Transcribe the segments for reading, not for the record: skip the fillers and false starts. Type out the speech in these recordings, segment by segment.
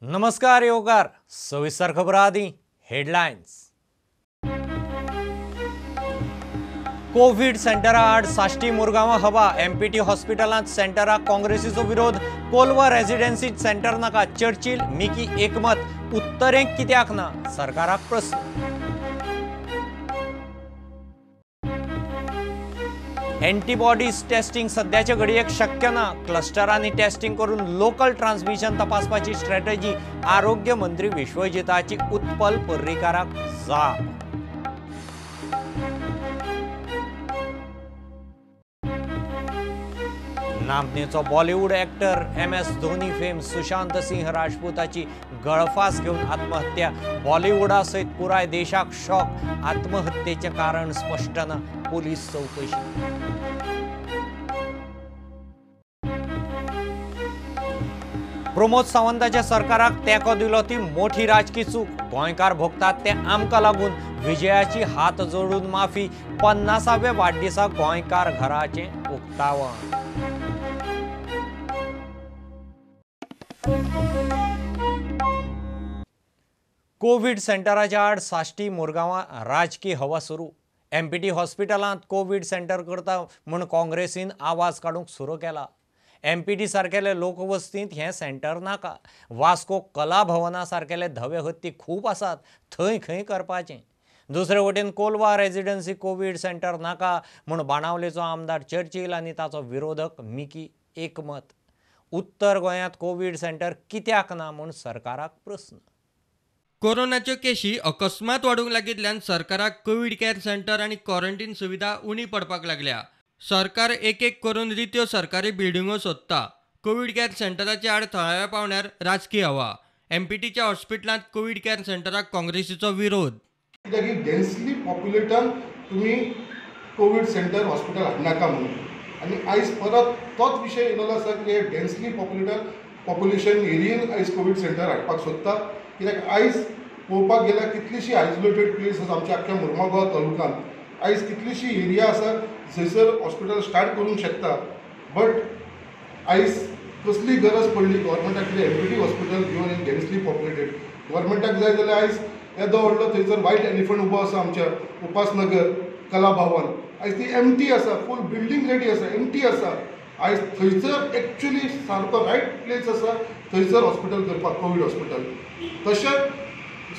नमस्कार योगार सविस्तर खबर आदी हेडलाइन्स। कोविड सेंटरा आड साश्टी मुरगांवां हवा एमपीटी हॉस्पिटलांत सेंटराक काँग्रेसीचो विरोध। कोलवा रेसिडेन्सी सेंटर नाका चर्चिल मिकी एकमत उत्तरेक कित्याक ना सरकाराक प्रस्न। एंटीबॉडीज टेस्टिंग सध्याच्या घडयेक शक्य ना। क्लस्टरांनी टेस्टिंग करून लोकल ट्रान्समिशन तपासपाची स्ट्रॅटेजी आरोग्य मंत्री विश्वजिताची उत्पल पर्रीकाराक जाप। नामनेचो Bollywood actor MS Dhoni fame Sushant Singh राजपूताची गळफास घेऊन आत्महत्या। बॉलिवूडा सहित पुराय देशाक शॉक। आत्महत्येचे कारण स्पष्ट ना, पोलीस चौकशी। प्रमोद सावंताच्या सरकाराक तेंको दिलो ती मोठी राजकी चूक। गोंयकार भोगतात ते आमकां लागून विजयाची हात जोडून माफी। 50व्या वाडदिसाक गोंयकार घराचें उक्तावण। कोविड सेंटराच्या आड साश्टी मुरगांवां राजकी हवा सुरू। एमपीटी हॉस्पिटलांत कोविड सेंटर करता म्हूण काँग्रेसीन आवाज काडूंक सुरू केला। एमपीटी सारकेले लोकवस्तींत हें सेंटर नाका। वास्को कला भवना सारकेले धवे हत्ती खूब आसात, थंय खंय करपाचें। दुसरे वटेन कोलवा रेसिडेन्सी कोविड सेंटर नाका म्हूण बाणावलेचो आमदार चर्चिल आनी ताचो विरोधक मिकी एकमत। उत्तर गोंयांत कोविड सेंटर कित्याक ना म्हूण सरकाराक प्रस्न। कोरोनाच्यो केशी अकस्मात वाडूंक लागिल्ल्यान सरकाराक कोविड केअर सेंटर आनी क्वॉरंटाईन सुविधा उणी पडपाक लागल्या। सरकार एक एक करून रित्यो सरकारी बिल्डिंगो सोदता। कोविड केअर सेंटराच्या आड थळाव्या पावंड्यार राजकी हवा। एमपीटीच्या हॉस्पिटलांत कोविड केअर सेंटराक काँग्रेसीचो विरोध। डेन्सली पॉप्युलेटेड तुम्ही कोविड सेंटर हॉस्पिटल हाडनाका म्हणून आनी आयज परत तोच विशय येयलो आसा की हे डेन्सली पॉप्युलेशन एरियेन आयज कोविड सेंटर हाडपाक सोदता। कित्याक आयज पळोवपाक गेल्यार कितलीशी आयसोलेटेड प्लेस आमच्या आख्ख्या मुर्मुगांव तालुक्यांत आयज कितलीशी एरिया आसा थंयसर हॉस्पिटल स्टार्ट करूंक शकता। बट आयज कसली गरज पडली गव्हर्मेंटाक कितें एमपीटी हॉस्पिटल घेवन इन डेन्सली पॉप्युलेटेड। गव्हर्मेंटाक जाय जाल्यार आयज येदो व्हडलो थंयसर व्हायट एलिफंट उबो आसा आमच्या उपासनगर कला भवन, आयज ती एम्प्टी आसा, फूल बिल्डींग रेडी आसा, एम्प्टी आसा। आयज थंयसर एक्चुअली सारको रायट प्लेस आसा थंयसर हॉस्पिटल करपाक कोविड हॉस्पिटल। तशेंच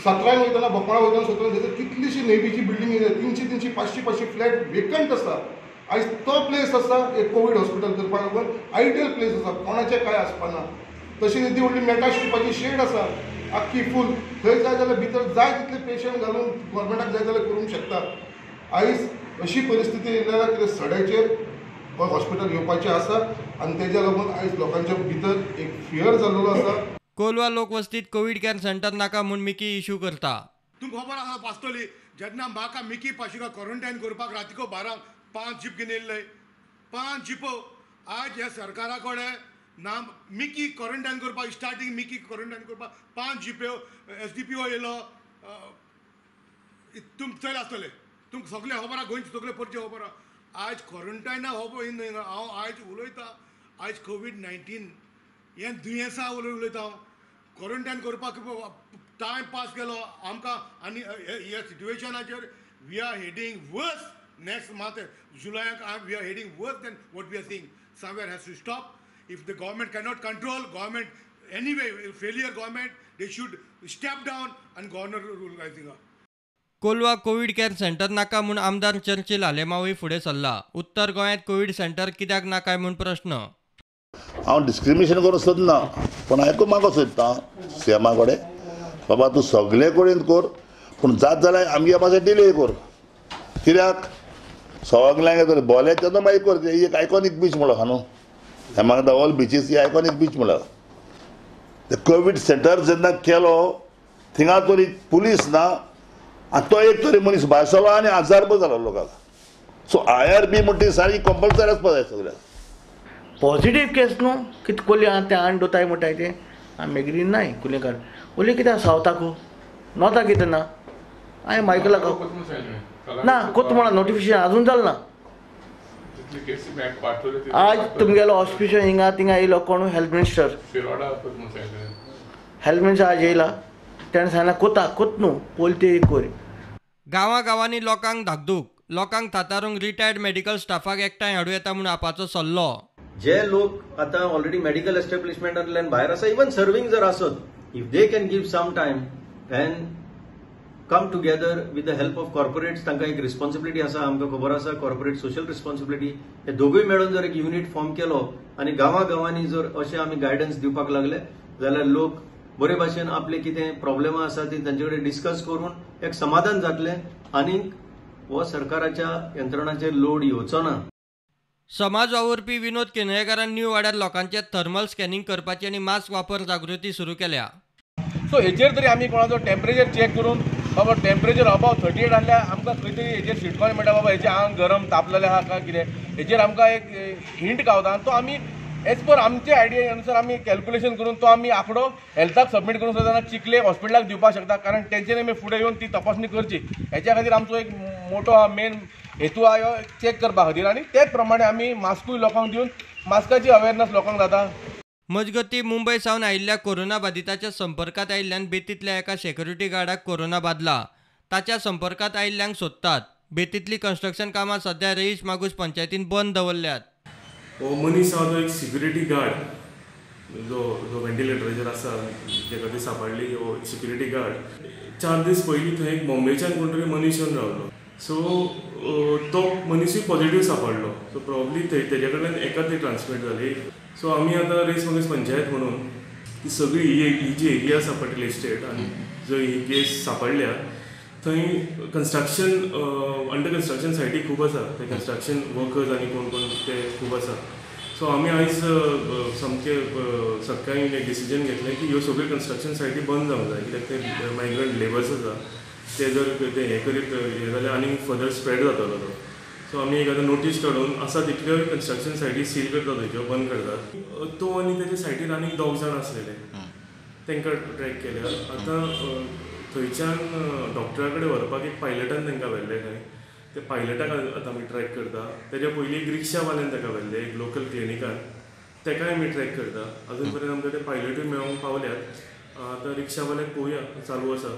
17 वयतना बोकळा वयतना सोदून थंयसर कितलीशी नेवीची बिल्डींग 300 500 फ्लॅट वेकंट आसा। आयज तो प्लेस आसा एक कोविड हॉस्पिटल करपाक लागून आयडियल प्लेस आसा, कोणाचें कांय आसपाना। तशी ती व्हडली मेटा शिवपाची शेड आसा आख्खी फूल, थंय जाय जाल्यार भितर जाय तितले पेशंट घालून गव्हर्मेंटाक जाय जाल्यार करूंक शकता। आयज अशी परिस्थिती येयल्या कितें सड्याचेर हॉस्पिटल येवपाचें आसा आनी तेज्या लागून आयज लोकांच्या भितर एक फियर जाल्लो आसा। कोलवा लोकवस्तीत कोविड केअर सेंटर नाका म्हूण मिकी इश्यू करता। तुमकां खबर आसा पास्तोली जेन्ना म्हाका मिकी पाशिका क्वॉरंटाईन करपाक रातीको 12 5 जीप घेवन येयल्ले, 5 जीपो। आज ह्या सरकारा कडेन नाम मिकी क्वॉरंटाईन करपाक स्टार्टींग मिकी क्वॉरंटाईन करपाक 5 जीपो SDPO येयलो। तुमकां चल आसतले, तुमकां सगळे खबर आहा, गोंयचे सगळे परचे खबर आहा। आज क्वॉरंटायना हांव आयज उलयतां, आयज कोविड-19 हें दुयेंसा उलयता हांव। क्वॉरंटाईन करपाक टायम पास केलो आमकां आनी ह्या सिट्युएशनाचेर we are heading worse. Next month जुलयाक we are heading worse than what we are seeing. Somewhere has to stop. If the government cannot control, government anyway failure government, they should step down आनी governor rule I think. Colva COVID care centre नाका म्हूण आमदार Churchill हालेमावय फुडें सरला। उत्तर गोंयांत Covid centre कित्याक ना काय म्हूण प्रश्न। हांव डिस्क्रिमिनेशन करूं सोदना, पूण हांवें मागो सोदता सीएमा कडेन, बाबा तूं सगळे कडेन कर पूण जात जाल्यार आमगे मातशें डिले कर। कित्याक सगळ्यांक तर बोले तेन्ना मागीर कर। एक आयकॉनीक बीच म्हणलो आहा न्हू, हें द ऑल बिचीस ही आयकॉनीक बीच म्हणला। ते कोविड सेंटर जेन्ना केलो थिंगा तरी पुलीस ना आनी तो एक तरी मनीस भायर सरलो आनी आजारपण जालो लोकांक। सो IRB म्हणटा सारकी कंपल्सरी आसपा जाय सगळ्याक। पॉझिटिव्ह केस न्हू कितें कोली आहा तें आण दोताय म्हणटाय तें हांवें मेगरीन नाय कुलेकार उलय कित्याक सावताकू नोता कितें ना हांवें मायकला ना कोत म्हणा नोटिफिकेशन आजून जालें ना। आज तुमगेलो ऑस्पिशन हिंगा थिंगा येयलो कोण हेल्थ मिनिस्टर हेल्थ मिनिस्टर आज येयला तेणें सांगलां कोत न्हू पयलीं ते एक कोर. गांवांनी लोकांक धाकधूक, लोकांक तातारूंक रिटायर्ड मेडिकल स्टाफाक एकठांय हाडूं येता म्हूण आपाचो सल्लो. जे लोक आतां ऑलरेडी मेडिकल एस्टॅब्लिशमेंटांतल्यान भायर आसा, इवन सर्विंग जर आसत, if they can give some time and come together with the help of corporates, तांकां एक रिस्पॉन्सिबिलिटी आसा, आमकां खबर आसा कॉर्पोरेट सोशल रिस्पॉन्सिबिलिटी, हे दोगूय मेळून जर एक युनिट फॉर्म केलो आनी गांवांनी जर अशें आमी गायडन्स दिवपाक लागले जाल्यार लोक बरे भाशेन आपले कितें प्रॉब्लेमां आसा ती तांचे कडेन डिस्कस करून एक समाधान जातलें आनी हो सरकाराच्या यंत्रणांचेर लोड येवचो ना. समाज वावुरपी विनोद केन्हयकारान न्यू वाड्यार लोकांचे थर्मल स्कॅनिंग करपाची आनी मास्क वापर जागृती सुरू केल्या. सो हेचेर तरी आमी कोणाचो टेम्परेचर चॅक करून बाबा टेम्परेचर अबाव 38 आसल्यार आमकां खंय तरी हेचेर शिटकोन मेळटा बाबा हेचें आंग गरम तापलेलें आहा काय कितें, हेचेर आमकां एक हिंट गावता. तो आमी एज पर आमचे आयडिया अनुसार आमी कॅल्क्युलेशन करून तो आमी आंकडो हेल्थाक सबमीट करून सुद्दां चिखले हॉस्पिटलाक दिवपाक शकता, कारण तेंच्यांनी आमी फुडें येवन ती तपासणी करची. हेच्या खातीर आमचो एक मोठो मेन हेतू आहा ह्यो चॅक करपा खातीर, आनी तेच प्रमाणे आमी मास्कूय लोकांक दिवन मास्काची अवेरनस लोकांक जाता. मजगतीं मुंबय सावन आयिल्ल्या कोरोना बाधिताच्या संपर्कात आयिल्ल्यान बेतींतल्या एका सेक्युरिटी गार्डाक कोरोना बादला. ताच्या संपर्कात आयिल्ल्यांक सोदतात. बेतींतलीं कन्स्ट्रक्शन कामां सध्या रईस मागूस पंचायतीन बंद दवरल्यात. हो मनीस आहा तो एक सिक्युरिटी गार्ड जो व्हेंटिलेटराचेर आसा, जेका ती सांबाळ्ळी हो सिक्युरिटी गार्ड. 4 दीस पयलीं थंय एक मुंबयच्यान कोण तरी मनीस येवन रावलो. सो तो मनीसूय पॉझिटिव्ह सांपडलो. सो प्रॉब्ली तेजे कडल्यान एका ती ट्रान्समीट जाली. सो आमी आतां रेस मागीस पंचायत म्हणून ती सगळी ही जी एरिया आसा पटेल एस्टेट आनी जंय ही केस सांपडल्या थंय कंस्ट्रक्शन अंडर कंस्ट्रक्शन सायटी खूब आसा. ते कंस्ट्रक्शन वर्कर्स आनी कोण कोण ते खूब आसा. सो आमी आयज सामके सकाळीं एक डिसिजन घेतलें की ह्यो सगळ्यो कंस्ट्रक्शन सायटी बंद जावंक जाय, कित्याक ते मायग्रंट लेबर्स आसा ते जर ते हे करीत हे जाल्यार आनी फर्दर स्प्रेड जातलो तो. सो आमी एक आतां नोटीस काडून आसा तितल्यो कंस्ट्रक्शन सायटी सील करतात, थंयच्यो बंद करतात. तो आनी तेजे सायटीन आनीक 2 जाण आसलेले, तांकां ट्रॅक केल्या. आतां थंयच्यान डॉक्टरा कडेन व्हरपाक एक पायलटान तांकां व्हेल्ले खंय. ते पायलटाक आतां आमी ट्रॅक करता. तेज्या पयलीं एक रिक्षावाल्यान ताका व्हेल्ले एक लोकल क्लिनिकान, तेकाय आमी ट्रॅक करता. अजून पर्यंत आमकां ते पायलटूय मेळोंक पावल्यात. आतां रिक्षावाल्याक पळोवया, चालू आसा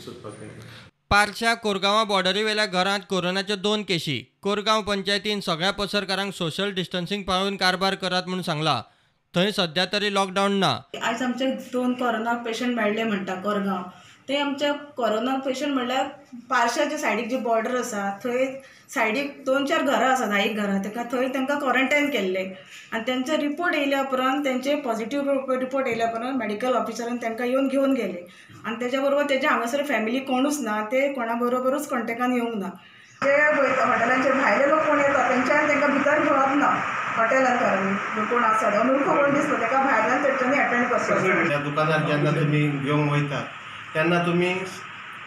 सोदपाक तांकां. पारशा कोरगांवा बॉर्डरी वेल्या घरांत कोरोनाच्यो 2 केशी. कोरगांव पंचायतीन सगळ्या पसरकारांक सोशल डिस्टन्सिंग पाळून कारभार करात म्हणून सांगला. थंय सध्या तरी लॉकडावन ना. आज आमचे 2 कोरोना पेशंट मेळ्ळे म्हणटा कोरगांव. ते आमचे कोरोना पेशंट म्हणल्यार पारशाच्या सायडीक जी बॉर्डर आसा थंय सायडीक 2-4 घरां आसात, 1 घरां, ताका थंय तांकां क्वॉरंटायन केल्ले. आनी तेंचे रिपोर्ट येयल्या उपरांत तेंचे पॉझिटिव्ह रिपोर्ट येयल्या उपरांत मेडिकल ऑफिसरान तांकां येवन घेवन गेले. आनी तेच्या बरोबर तेजे हांगासर फॅमिली कोणूच ना, ते कोणा बरोबरूच कॉन्टेक्टान येवंक ना. जे हॉटेलांचेर भायले लोक कोण येता तेंच्यान तांकां भितर घेवप ना हॉटेलांत. कोण आसा अनवळखो कोण दिसलो ताका भायल्यान तेंच्यांनी अटेंड करचो. त्या दुकानार जेन्ना तुमी घेवंक वयता तेन्ना तुमी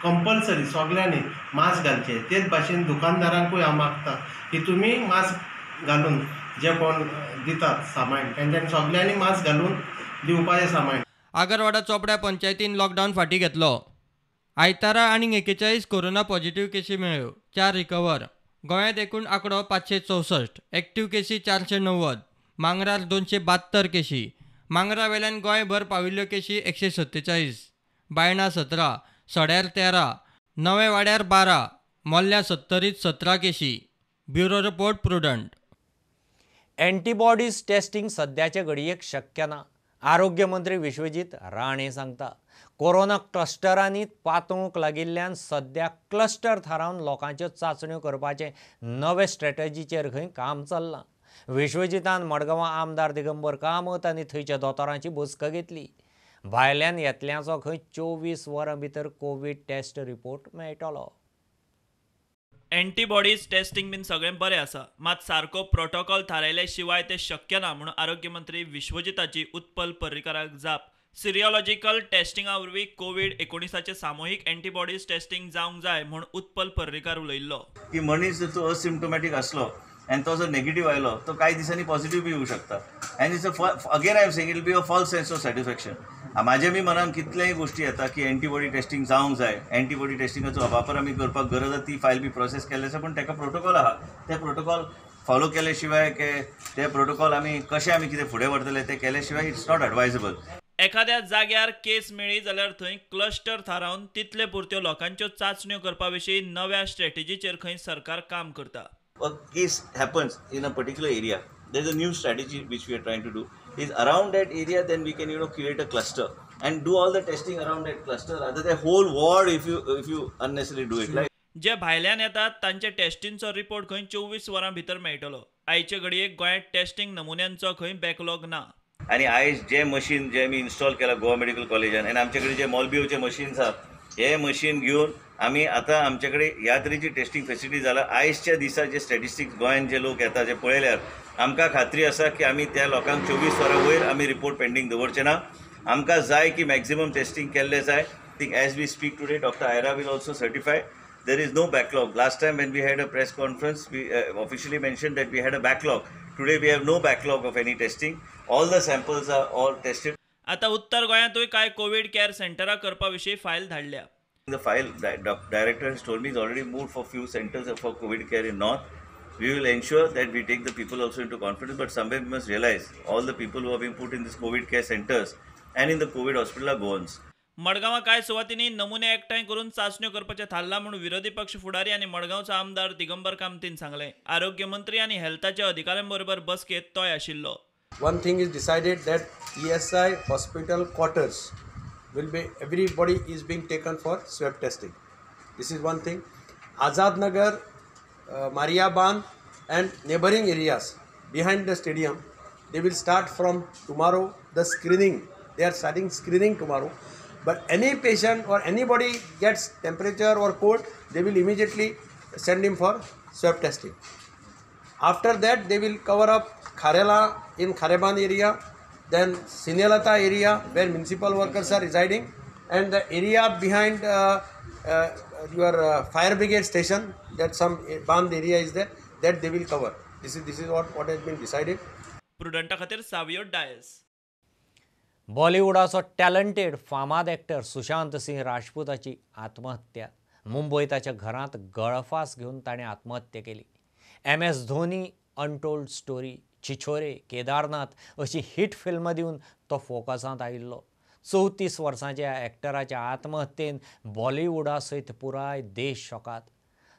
कंपल्सरी सगळ्यांनी मास्क घालचे. तेच भाशेन दुकानदारांकूय हांव मागता की तुमी मास्क घालून जे कोण दितात सामान तेंच्यांनी सगळ्यांनी मास्क घालून दिवपाचें सामान. आगरवाडा चोपड्या पंचायतीन लॉकडावन फाटीं घेतलो. आयतारा आनीक 41 कोरोना पॉझिटिव्ह केसी मेळ्ळ्यो, 4 रिकवर. गोंयांत एकूण आंकडो 564, एक्टीव केसी 490. मांगरार 272 केसी. मांगरा वेल्यान गोंयभर पाविल्ल्यो केसी 147. बायणा 17, सड्यार 13, नवे वाड्यार 12, मोल्ल्या 70 17 केसी. Bureau report Prudent. Antibodies testing सद्याचे घडयेक शक्य ना. आरोग्य मंत्री विश्वजीत राणे सांगता. कोरोना क्लस्टरांनी पातळूंक लागिल्ल्यान सध्या क्लस्टर थारावन लोकांच्यो चांचण्यो करपाचे नवे स्ट्रॅटजीचेर खंय काम चल्लां. विश्वजितान मडगांवां आमदार दिगंबर कामत आनी थंयच्या दोतोरांची बसका घेतली. भायल्यान येतल्याचो खंय 24 वरां भितर कोवीड टेस्ट रिपोर्ट मेळटलो. एंटीबॉडीज टेस्टिंग बीन सगळें बरें आसा, मात सारको प्रोटोकॉल थारायले शिवाय ते शक्य ना म्हणून आरोग्य मंत्री विश्वजिताची उत्पल पर्रीकाराक जाप. सिरियोलॉजिकल टेस्टिंगा वरवीं कोविड-19 सामुहीक एंटीबॉडीज टेस्टिंग जावंक जाय म्हूण उत्पल पर्रीकार उलयल्लो. की मनीस जर तो असिम्टोमॅटिक असलो आणि तो जर नेगेटिव्ह आयलो तो काही दिसांनी पॉझिटिव्ह बी येऊ शकता. And it's again I am saying it will be a false sense of satisfaction. म्हाज्या बी मनान कितलेय गोष्टी येता की एंटीबॉडी टेस्टिंग जावंक जाय, एंटीबॉडी टेस्टिंगाचो वापर आमी करपाक गरज आसा, ती फायल बी प्रोसेस केल्ले आसा, पूण ताका प्रोटोकॉल आहा. ते प्रोटोकॉल फॉलो केले शिवाय ते प्रोटोकॉल आमी कशें आमी कितें फुडें व्हरतले ते केले शिवाय इट्स नॉट एडवायजेबल. एखाद्या जाग्यार केस मेळ्ळी जाल्यार थंय क्लस्टर थारावन तितले पुरत्यो लोकांच्यो चाचण्यो करपा विशीं नव्या स्ट्रॅटेजीचेर खंय सरकार काम करता. A case happens in a particular area, there's a new strategy which we are trying to do is around that area, then we can create a cluster and do all the testing around that cluster rather than whole ward if you unnecessarily do it. Like जे भायल्यान येतात तांचे टेस्टिंगचो report खंय 24 वरां भितर मेळटलो. आयचे घडयेक गोंयांत टेस्टिंग नमुन्यांचो खंय बॅकलॉग ना. आणि आयज जे मशीन जे आमी इन्स्टॉल केला गोवा मेडिकल कॉलेजान आनी आमचे कडेन जे मॉलबिओचे मशीन्स आसात हे मशीन घेवन आमी आतां आमचे कडेन ह्या तरेची टेस्टिंग फेसिलिटी जाला. आयजच्या दिसा जे स्टॅटिस्टिक्स गोंयान जे लोक येता जे पळयल्यार आमकां खात्री आसा की आमी त्या लोकांक 24 वरां वयर आमी रिपोर्ट पेंडींग दवरचे ना. आमकां जाय की मॅक्झिमम टेस्टिंग केल्लें जाय. Think as we speak today doctor Ira will also certify there is no backlog. Last time when we had a press conference, we officially mentioned that we had a backlog. Today we have no backlog of any testing. All the samples are all tested. आता उत्तर गोंयांतूय काय Covid care सेंटरां करपा विशीं file धाडल्या. The file director has told me is already moved for few centers for COVID care in North. We will ensure that we take the people also into confidence, but somewhere we must realize all the people who have been put in these COVID care centers and in the COVID hospital are goans. मडगांवां कांय सुवातींनी नमुने एकठांय करून चाचण्यो करपाचें थारला म्हणून विरोधी पक्ष फुडारी आनी मडगांवचो आमदार दिगंबर कामतीन सांगलें. आरोग्य मंत्री आनी हेल्थाच्या अधिकाऱ्यां बरोबर बसकेत तोय आशिल्लो. One thing is decided that ESI hospital quarters will be, everybody is being taken for swab testing. This is one thing. Azad Nagar, Mariaban and neighboring areas behind the stadium, they will start from tomorrow the screening. They are starting screening tomorrow. But any patient or anybody gets temperature or cold, they will immediately send him for swab testing. After that, they will cover up Kharela in Khareban area, then Sinelata area where municipal workers are residing, and the area behind your fire brigade station, that some Band area is there, that they will cover. This is what has been decided. प्रुडंटा खातीर Savio Dias. बॉलिवूडाचो talented फामाद actor Sushant Singh राजपूताची आत्महत्या. मुंबय ताच्या घरांत गळफास घेवन ताणें आत्महत्या केली. MS धोनी, अनटोल्ड स्टोरी, छिछोरे, केदारनाथ अशी हिट फिल्म दिवन तो फोकसांत आयिल्लो. 34 वर्सांच्या एक्टराच्या आत्महत्येन बॉलिवूडा सयत पुराय देश शॉकात.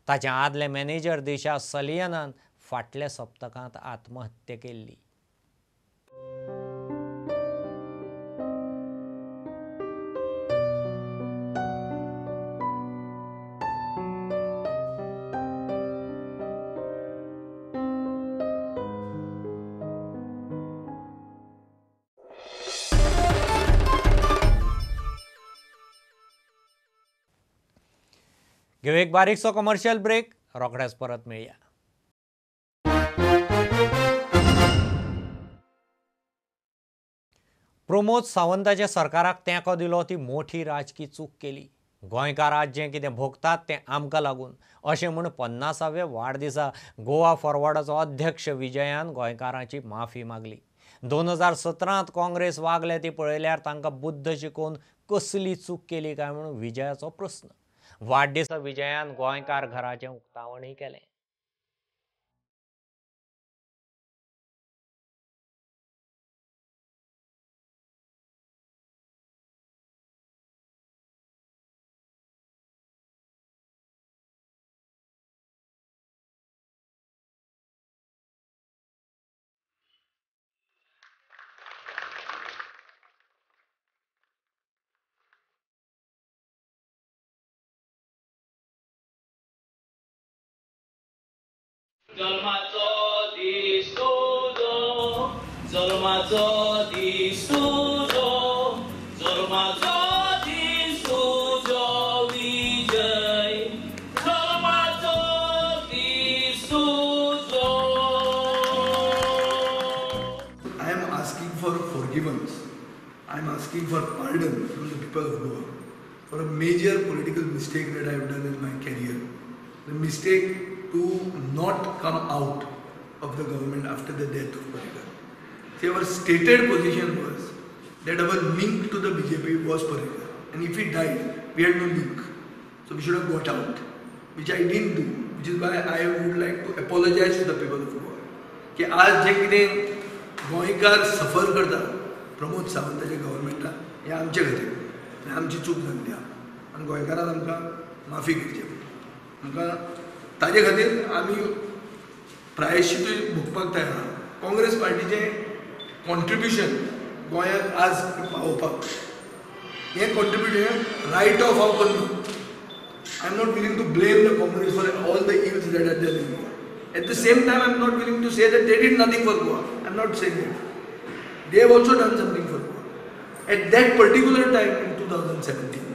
ताचे आदले मॅनेजर दिशा सलियनान फाटल्या सप्तकांत आत्महत्या केल्ली. घेऊ एक बारीकसो कमर्शियल ब्रेक. रोखडेच परत मेळया. प्रमोद सावंताच्या सरकाराक तेंको दिलो ती मोठी राजकी चूक केली. गोंयकारांत जें कितें भोगतात तें आमकां लागून अशें म्हूण 50व्या वाडदिसा गोवा फॉरवर्डाचो अध्यक्ष विजयान गोंयकारांची माफी मागली. 2017त काँग्रेस वागले ती पळयल्यार तांकां बुद्ध शिकोवन कसली चूक केली काय म्हणून विजयाचो प्रस्न. वाडदिसा विजयान गोंयकार घराचें उक्तावणय केलें. जल्माचो दीस तुजो, जल्माचो दीस तुजो, जल्माचो दीस तुजो विजय, जल्माचो दीस तुजो. I am asking for forgiveness. I am asking for pardon from the people of Goa for a major political mistake that I have done in my career. The mistake to not come out of the government after the death of Parrikar. See, our stated position was that our link to the BJP was Parrikar, and if he died, we had no link. So we should have got out, which I didn't do, which is why I would like to apologize to the people of Goa. कि आज जे कितें गोंयकार सफर करता प्रमोद सावंताच्या गव्हर्मेंटान आमचे खातीर आनी आमची चूक जाल्ली आहा आनी गोंयकारान आमकां माफी करची आमकां ताजे खातीर आमी प्रायश्चितूय भोगपाक तयार आहा. काँग्रेस पार्टीचें कॉन्ट्रिब्युशन गोंयांत आज पावोवपाक हें कॉन्ट्रिब्युशन रायट ऑफ हांव करना. I am not willing to blame the Congress for all the evils that are there in Goa. At the same time, I am not willing to say that they did nothing for Goa. I am not saying that. They have also done something for Goa. At that particular time in 2017,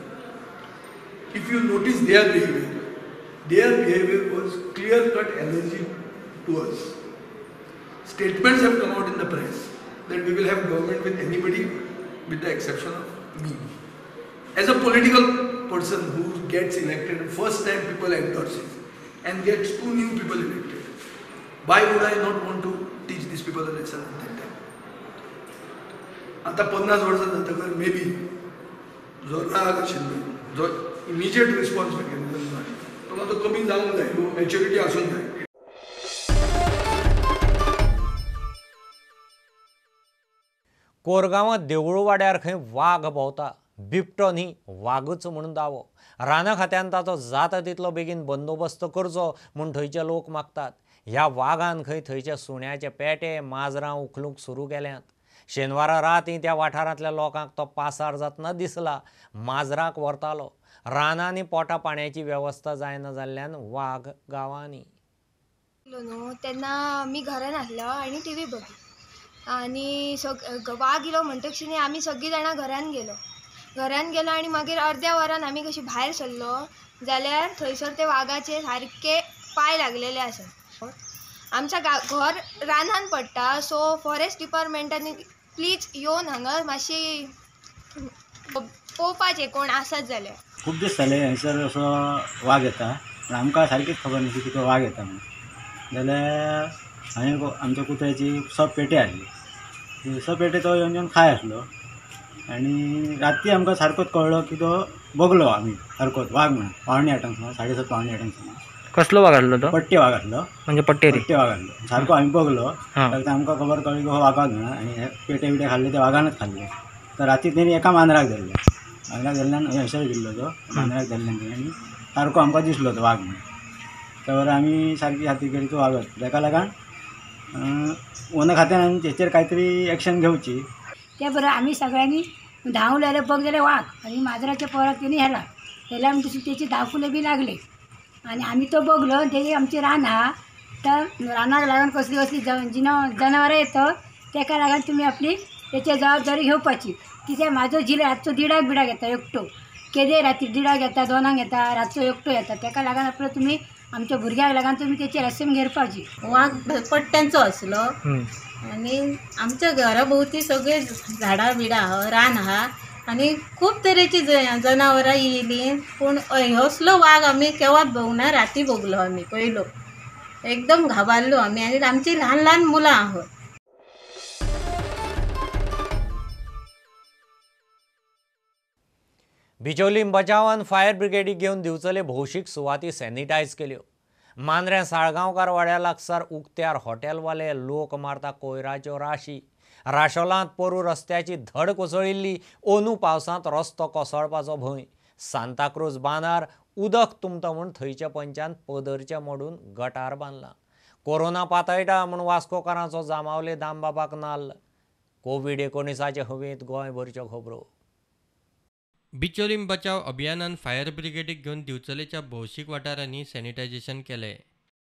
if you notice their behavior was clear-cut allergy to us. Statements have come out in the press that we will have government with anybody with the exception of me. As a political person who gets elected, first time people endorse it and gets 2 new people elected. Why would I not want to teach these people a lesson at that time? आता 50 वर्सां जातकर may be जो राग आशिल्लो, जो immediate response mechanism जाय तो मातसो कमी जावंक जाय, मॅच्युरिटी आसूंक जाय. कोरगांवांत देवूळ वाड्यार खंय वाघ भोंवता. बिबटो न्ही वागच म्हणून दावो. राना खात्यान ताचो जाता तितलो बेगीन बंदोबस्त करचो म्हूण थंयचे लोक मागतात. ह्या वाघान खंय थंयचे सुण्याचे पेटे माजरां उखलूंक सुरू केल्यांत. शेनवारा रातीं त्या वाठारांतल्या लोकांक तो पासार जातना दिसला. माजराक व्हरतालो. रानां आनी पोटा पाण्याची वेवस्था जायना जाल्ल्यान वाघ गांवांनी. न्हू तेन्ना आमी घरान आसलो आनी टी व्ही बघली आनी वाघ इलो म्हणटकच आमी सगळीं जाणां घरान गेलो आनी मागीर अर्द्या वरान आमी कशी भायर सरलो जाल्यार थंयसर ते वाघाचे सारके पाय लागलेले आसात. आमच्या घर रानान पडटा, सो फॉरेस्ट डिपार्टमेंटान प्लीज येवन हांगा मातशी पळोवपाचें कोण आसत जाल्यार. खूब दीस जाले हंयसर असो वाघ येता पण आमकां सारकीच खबर नासली की तो वाघ येता म्हणून. जाल्यार हांवें आमच्या कुत्र्याची सब पेटे हाडली. सब पेटे तो येवन खाय आसलो आनी राती आमकां सारकोच कळ्ळो की तो बगलो आमी सारकोच वाघ म्हणून 7:30 सुमार 7:30 7:30 सुमार. कसलो वाघ आसलो तो? पट्टे वाघ आसलो. म्हणजे पट्टेरी वाघ आसलो. सारको आमी बगलो तर आमकां खबर कळ्ळी की हो वाघाक म्हणून आनी हे पेटे बिटे खाल्ले ते वाघानच खाल्ले. तर राती तेणी एका मांजराक धरल्यान हंयसर गेल्लो तो मांजराक धरल्यान आनी सारको आमकां दिसलो तो वाघ म्हणून. तर आमी सारकी खात्री केली तो वाघच. ताका लागून वन खात्यान आनी तेचेर कांय एक्शन घेवची. त्या बरोबर आम्ही सगळ्यांनी धावलेले बघ जाल्यार वाघ आणि माजराच्या पोराक त्यांनी हेला म्हणून त्याचे धावफुले बी लागले आणि आम्ही तो बघलो. ते आमचे रान आहा तर रानाक लागून कसली कसली जनावरां येतात ताका लागून तुम्ही आपली त्याची जबाबदारी घेवपाची. कित्याक म्हाजो झिल रातचो 1:30 येता एकटो, केदे राती 1:30 येता 2 येता रातचो एकटो येता. ताका लागून आपलो तुम्ही आमच्या भुरग्याक लागून तुम्ही त्याची रस्म घेवपाची. वाघ पट्ट्यांचो असलो आणि आमच्या घरा भोवती सगळे झाडां बिडां आहा, रान आहा आणि खूप तरेची जनावरां येयलीं. पूण असलो वाघ आमी केव्हाच भोगना. राती भोगलो आमी पयलो. एकदम घाबरलो आमी आनी आमची ल्हान ल्हान मुलां आहात. बिचोलीम बचावान फायर ब्रिगेडीक घेवन दिवचले भौशीक सुवाती सॅनिटायज केल्यो. मांद्र्या साळगांवकार वाड्या लागसार उक्त्यार हॉटेलवाले लोक मारता कोयराच्यो राशी. राशोलांत पोरू रस्त्याची धड कोसळिल्ली. ओनू पावसांत रस्तो कोसळपाचो भंय. सांताक्रूज बांदार उदक तुंबता म्हूण थंयच्या पंचान पदरचे मोडून गटार बांदला. कोरोना पातळटा म्हूण वास्कोकारांचो जामावले दामबाबाक नाल्ल. कोविड-19 हवेंत गोंयभरच्यो खबरो. बिचोलीम बचाव अभियानान फायर ब्रिगेडीक घेवन दिवचलेच्या भौशीक वाठारांनी सॅनिटायझेशन केलें.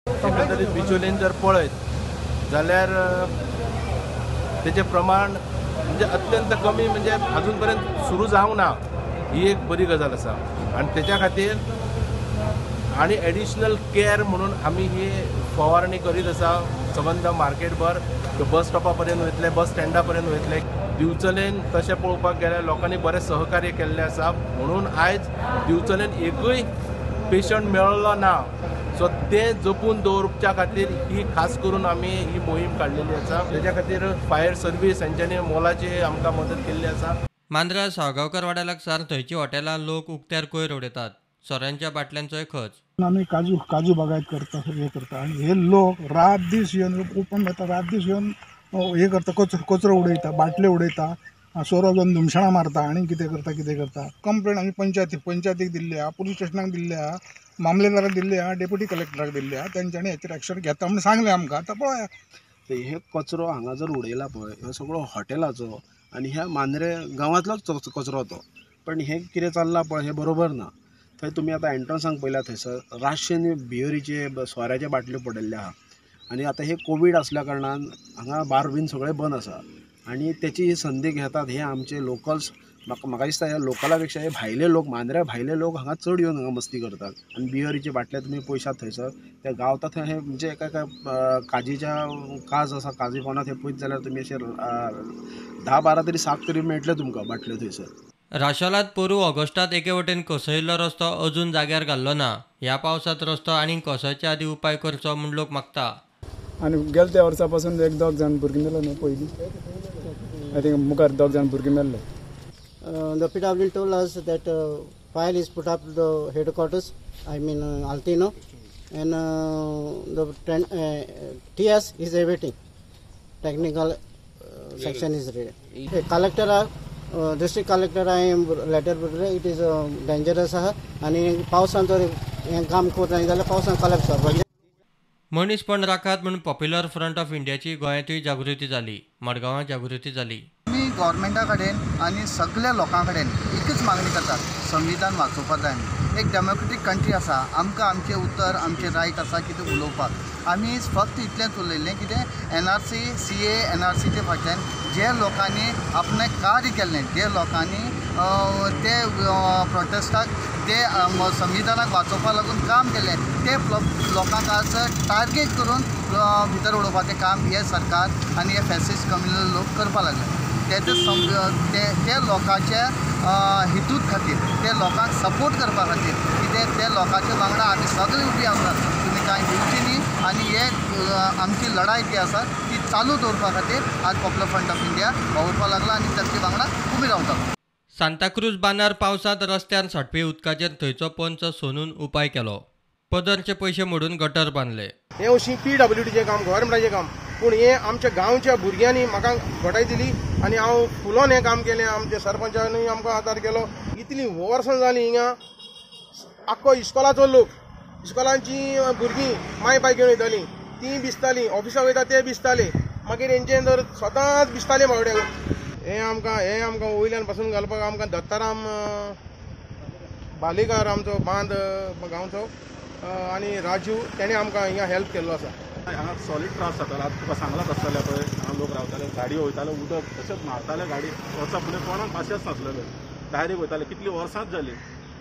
एकंदरीत बिचोलीन जर पळयत जाल्यार तेजें प्रमाण म्हणजे अत्यंत कमी, म्हणजे अजून पर्यंत सुरू जावंक ना. ही एक बरी गजाल आसा आनी तेच्या खातीर आनी एडिशनल केअर म्हणून आमी ही फवारणी करीत आसा. संबंद मार्केटभर बस स्टॉपा पर्यंत वयतले, बस स्टँडा पर्यंत वयतले. दिवचलेन तशें पळोवपाक गेल्यार लोकांनी बरें सहकार्य केल्लें आसा. म्हणून आयज दिवचलेन एकूय पेशंट मेळ्ळो ना. सो ते जपून दवरच्या खातीर ही खास करून आमी ही मोहीम काडलेली आसा. तेच्या खातीर फायर सर्वीस हांच्यांनी मोलाची आमकां मदत केल्ली आसा. मांद्रा साळगांवकार वाड्या लागसार थंयची हॉटेलां लोक उक्त्यार कोयर उडयतात. सोऱ्यांच्या बाटल्यांचोय खच. आम्ही काजू बागायत करता हे करता आणि हे लोक रात दीस येवन ओपन जाता, रात दीस येवन हे करता, कचरो उडयता, बाटले उडयता सोरो घेवन धुमशाणां मारता आनी कितें करता कंप्लेन आमी पंचायतीक दिल्ली आहा, पुलीस स्टेशनाक दिल्ली आहा, मामलेदाराक दिल्ली आहा, डेप्युटी कलेक्टराक दिल्ली आहा. तेंच्यांनी हेचेर एक्शन घेता म्हणून सांगलें आमकां. आतां पळोवया. हे कचरो हांगा जर उडयला पळय हो सगळो हॉटेलाचो आनी ह्या मांद्रे गांवांतलोच कचरो तो. पण हे कितें चल्लां पळय हे बरोबर ना. थंय तुमी आतां एंट्रन्साक पळयला थंयसर रातचे बियरीचे सोऱ्याचे बाटल्यो पडिल्ले आहा. आनी आतां हे कोवीड आसल्या कारणान हांगा बार बीन सगळे बंद आसा आनी तेची संदी घेतात हे आमचे लोकल्स. म्हाका दिसता हे लोकला पेक्षा हे भायले लोक मांद्रे भायले लोक हांगा चड येवन हांगा मस्ती करतात. आनी बियरीचे बाटले तुमी पळयशात थंयसर ते गावता थंय हे म्हणजे एका काजीच्या काज आसा काजी कोणा थंय पळयत जाल्यार तुमी अशे 10-12 तरी साक तरी मेळटले तुमकां बाटल्यो थंयसर. राशालात पोरू ऑगस्टात एके वटेन कोसळिल्लो रस्तो अजून जाग्यार घाल्लो ना. ह्या पावसात रस्तो आनीक कोसळच्या आदी उपाय करचो म्हूण लोक मागता. आनी गेल्या त्या वर्सा पासून 1-2 जाण भुरगीं मेलो न्हू पयलीं. आय थिंक मुखार 2 जाण भुरगीं मेल्ले. The PWD told us that file is put up to the headquarters, I mean Altino, and the TS is awaiting. Technical section is ready. Collector, district collector, I am letter brought. It is dangerous आणि पावसान तर हें काम करता जाल्यार पावसान collect करपाचें. मनीसपण राखात म्हणून पॉप्युलर फ्रंट ऑफ इंडियाची गोंयांतूय जागृती जाली. मडगांवां जागृती जाली. आमी गव्हर्मेंटा कडेन आनी सगळ्या लोकां कडेन एकच मागणी करतात, संविधान वाचोवपाक जाय. एक डेमोक्रेटीक कंट्री आसा, आमकां आमचें उत्तर आमचें रायट आसा कितें उलोवपाक. आमी फक्त इतलेंच उलयल्लें कितें NRC CA NRCचे फाटल्यान जे लोकांनी आपणें कार्य केल्लें, जे लोकांनी ते प्रोटेस्टाक ते संविधानाक वाचोवपाक लागून काम केलें ते लोकांक आज टार्गेट करून भितर उडोवपाचें काम हे सरकार आनी हे फॅसिस्ट कम्युनल लोक करपाक लागले. ते लोकांच्या हितूत खातीर, ते लोकांक सपोर्ट करपा खातीर कितें ते लोकांच्या वांगडा आमी सगळे उबी आसात. तुमी कांय भिवची न्ही. आनी हे आमची लढाई जी आसा ती चालू दवरपा खातीर आज पॉप्युलर फ्रंट ऑफ इंडिया वावुरपा लागला आनी तांच्या वांगडा उबी रावता. सांताक्रूज बांदार पावसांत रस्त्यार साठपी उदकाचेर थंयचो पंच सोनून उपाय केलो. पदरचे पयशे मोडून गटर बांदले. हे अशीं PWDचें काम, गव्हर्मेंटाचें काम, पूण हे आमच्या गांवच्या भुरग्यांनी म्हाका घोटाय दिली आनी हांव फुलोन हें काम केलें. आमच्या सरपंचानी आमकां आदार केलो. इतलीं वर्सां जालीं हिंगा आख्खो इस्कॉलाचो लोक, इस्कॉलांची भुरगीं माय बाय घेवन वयतालीं, तीं भिजतालीं, ऑफिसाक वयता ते भिजताले. मागीर हेंचे जर सदांच भिजताले बावड्याक. हे आमकां वयल्यान पासून घालपाक आमकां दत्ताराम बालेकार आमचो बांद गांवचो आनी राजू तेणें आमकां हिंगा हेल्प केल्लो आसा. हांगा सॉलीड त्रास जातालो. आतां तुका सांगलाच आसतलें पळय, हांगा लोक रावताले, गाडयो वयताले, उदक तशेंच मारताले गाडी. वर्सां फुडें कोणाक पाशेंच नासलेले, डायरेक्ट वयताले. कितलीं वर्सांच जालीं.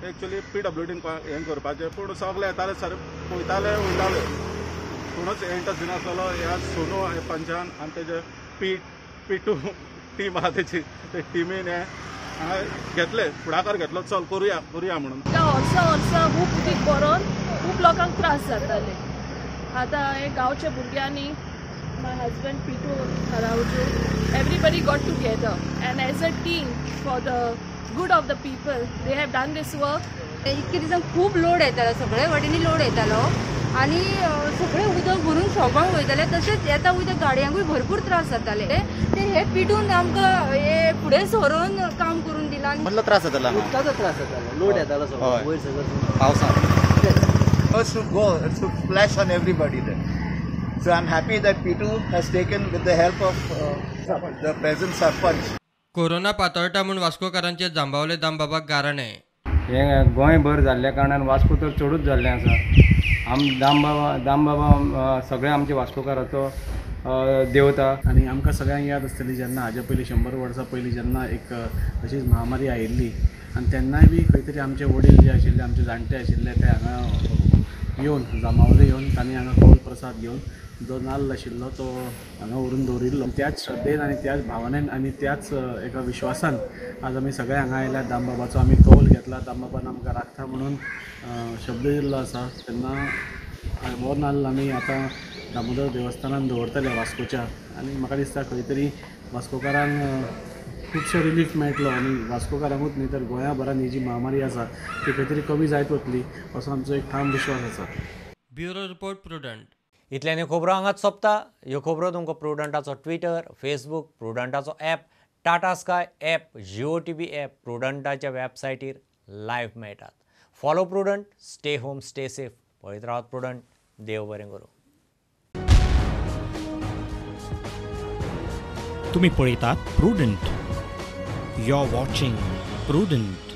एक्चुअली PWDन हें करपाचें, पूण सगळे येताले सर पळयताले वयताले. कोणूच एंटच दिनासलो. ह्या सोनू पंचान आनी तेजे पिटू टीम आहा तेची, ते टिमीन हें घेतले, फुडाकार घेतलो, चल करुया म्हणून. वर्सां खूब उदीक भरोन खूब लोकांक त्रास जाताले. आतां हे गांवच्या भुरग्यांनी, my husband Pitu Rawju, everybody got together and as a team for the good of the people they have done this work. इतके दिसान खूब लोड येतालो, सगळे वाटेनी लोड येतालो आनी सगळे उदक भरून शॉपांक वयताले. तशेंच येता वयता गाडयांकूय भरपूर त्रास जाताले. ते हे पिटून आमकां हे फुडें सरोन काम करून दिलां. मदलो त्रास जातालो, उदकाचो त्रास जातालो, लोड येतालो सगळो वयर सगळो पावसांत. First to go, it's to splash on everybody then. So I'm happy that Pitu has taken with the help of the present sarpanch. Corona पातळटा म्हूण वास्कोकारांचे जांबावले दामबाबाक गाराणे. हे गोंयभर जाल्ल्या कारणान वास्को तर चडूच जाल्लें आसा. दामबाबा सगळे आमचे वास्कोकाराचो देवता. आनी आमकां सगळ्यांक याद आसतली जेन्ना हाज्या पयलीं 100 वर्सां पयलीं जेन्ना एक अशीच महामारी आयिल्ली आनी तेन्नाय बी खंय तरी आमचे वडील जे आशिल्ले, आमचे जाणटे आशिल्ले, ते हांगा येवन जांबावले येवन तांणी हांगा कौल प्रसाद घेवन जो नाल्ल आशिल्लो तो हांगा व्हरून दवरिल्लो. त्याच श्रद्धेन आनी त्याच भावनेन आनी त्याच एका विश्वासान आज आमी सगळे हांगा आयल्यात. दामबाबाचो आमी कौल घेतला, दामबाबान आमकां राखता म्हणून शब्द दिल्लो आसा. तेन्ना हो नाल्ल आमी आतां दामोदर देवस्थानान दवरतले वास्कोच्या. आनी म्हाका दिसता खंय तरी वास्कोकारांक खुबशो रिलीफ मेळटलो आनी वास्कोकारांकूच न्ही तर गोंयाभरान ही जी महामारी आसा ती खंय तरी कमी जायत वतली असो आमचो एक ठाम विश्वास आसा. Bureau report prudent. इतल्यानी खबरो हांगाच सोंपता. ह्यो खबरो तुमकां प्रुडंटाचो ट्विटर, फेसबूक, प्रुडंटाचो app Tata Sky app, Jio TV app, प्रुडंटाच्या वेबसायटीर लायव्ह मेळटात. Follow Prudent, stay home, stay safe. पळयत रावत प्रुडंट. देव बरें करूं. तुम्ही पळयतात Prudent. You are watching prudent.